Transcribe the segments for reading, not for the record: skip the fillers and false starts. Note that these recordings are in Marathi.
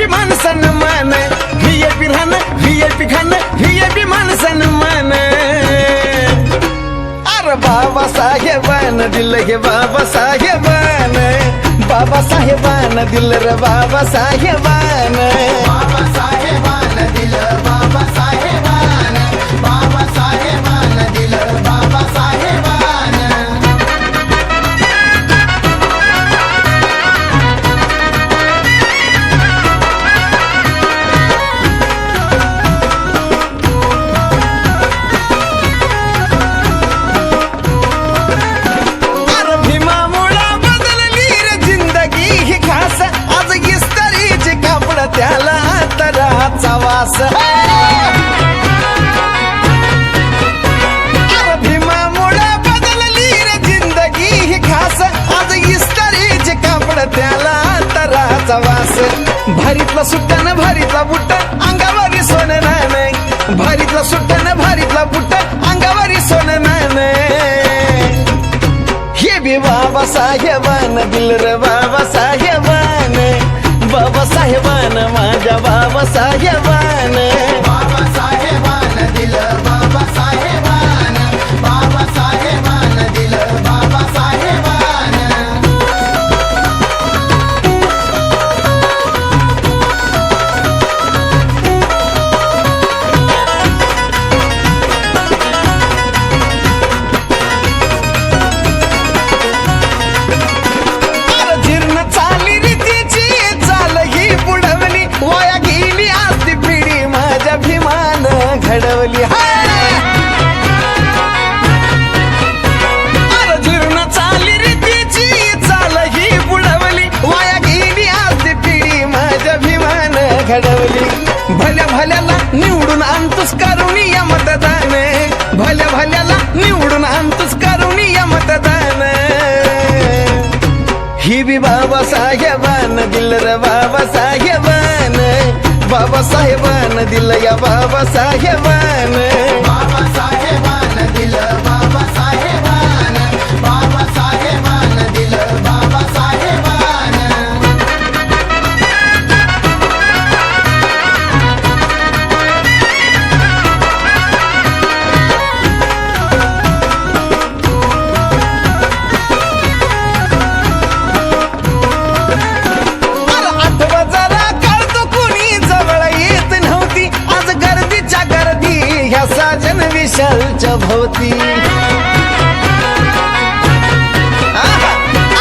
व्हीआयपी मान सन्मान, व्हीआयपी राहणं व्हीआयपी खाणं व्हीआयपी मान सन्मान. अरे बाबासाहेबान दिलं हे बाबासाहेबान, बाबासाहेबान दिलं रे बाबासाहेबान. बाबासाहेबान दिलं बाबासाहेबान, बाबासाहेबान दिलं बाबासाहेबान. अरे भीमामुळं बदलली रे जिंदगी ही खास, आज इस्त्रीचे कापड त्याला तराचा वास. अरे भीमामुळं बदलली रे जिंदगी ही खास, आज इस्त्रीचे कापड त्याला तराचा वास. भारीतला सुट्टानं भारीतला बुट्ट अंगावरी सोनं नाणं, भारीतला सुट्टानं भारीतला बुट्ट अंगावरी सोनं नाणं. हे बी बाबासाहेबान दिलं रे बाबासाहेबान, बाबासाहेबान माझ्या बाबासाहेबान. बाबासाहेबान दिलं बाबासाहेबान, बाबासाहेबान दिलं बाबासाहेबान. अरे जीर्ण चाली रीतीची चाल ही बुडवली, वाया गेली आजची पिढी माझ्या भीमान घडवली. अरे जीर्ण चाली रीतीची चाल ही बुडवली, वाया गेली आजची पिढी माझ्या भीमान घडवली. भल्या भल्याला निवडून आणतोस करुणीय मतदान, भल्या भल्याला निवडून आणतोस करुणीय मतदान. ही बी बाबासाहेबान दिलं रे बाबासाहेबान, बाबासाहेबान दिलं या बाबासाहेबान. बाबासाहेबान दिलं बाबासाहेबान, बाबासाहेबान दिलं बाबासाहेबान. अरे आठवा जरा कळतो कुणी जवळ येत नव्हती, आज गर्दीच्या गर्दी ह्या साजन विशालच्या भोवती. आहा,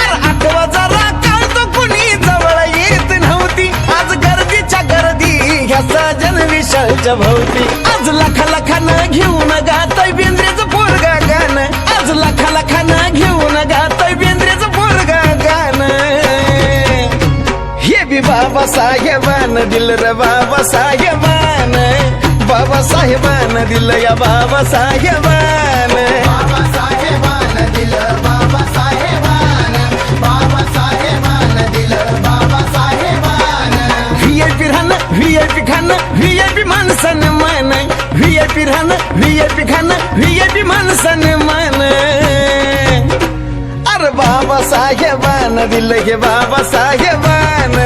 अरे आठवा जरा कळतो कुणी जवळ येत नव्हती, आज गर्दीच्या गर्दी ह्या साजन विशालच्या भोवती. आज लाखा लाखानं घेऊन गातय बेंद्रेचं पोरगा गाणं, आज लाखा लाखानं घेऊन गातय बेंद्रेचं पोरगा गाणं. हे बी बाबासाहेबान दिलं रे बाबासाहेबान, बाबासाहेबान दिलं या बाबासाहेबान. बाबासाहेबान दिलं बाबासाहेबान, बाबासाहेबान दिलं बाबासाहेबान. व्हीआयपी राहणं व्हीआयपी खाणं व्हीआयपी मान सन्मान, व्हीआयपी राहणं व्हीआयपी खाणं व्हीआयपी मान सन्मान. अरे बाबासाहेबान दिलं हे बाबासाहेबान,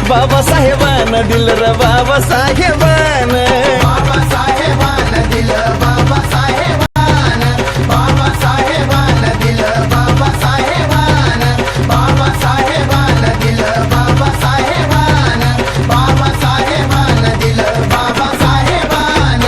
बाबासाहेबान दिलं रे बाबासाहेबान. बाबासाहेबान दिलं बाबासाहेबान, बाबासाहेबान दिलं बाबासाहेबान, बाबासाहेबान दिलं बाबासाहेबान, बाबासाहेबान दिलं बाबासाहेबान.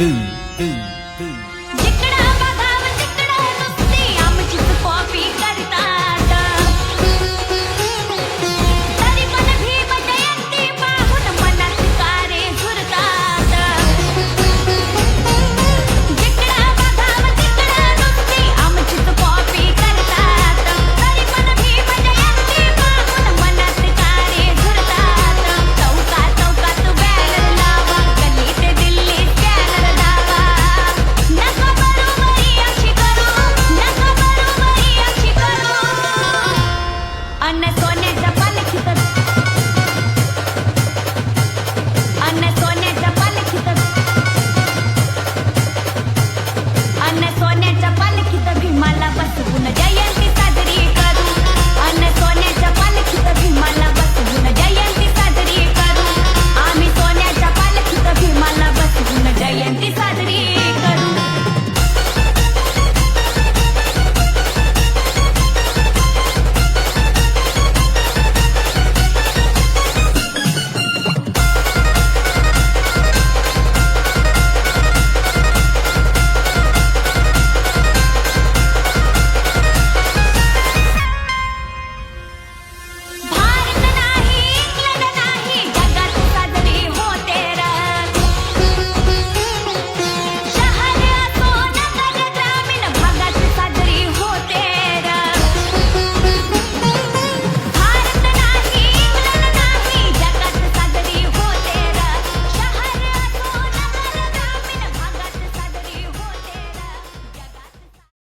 Boom.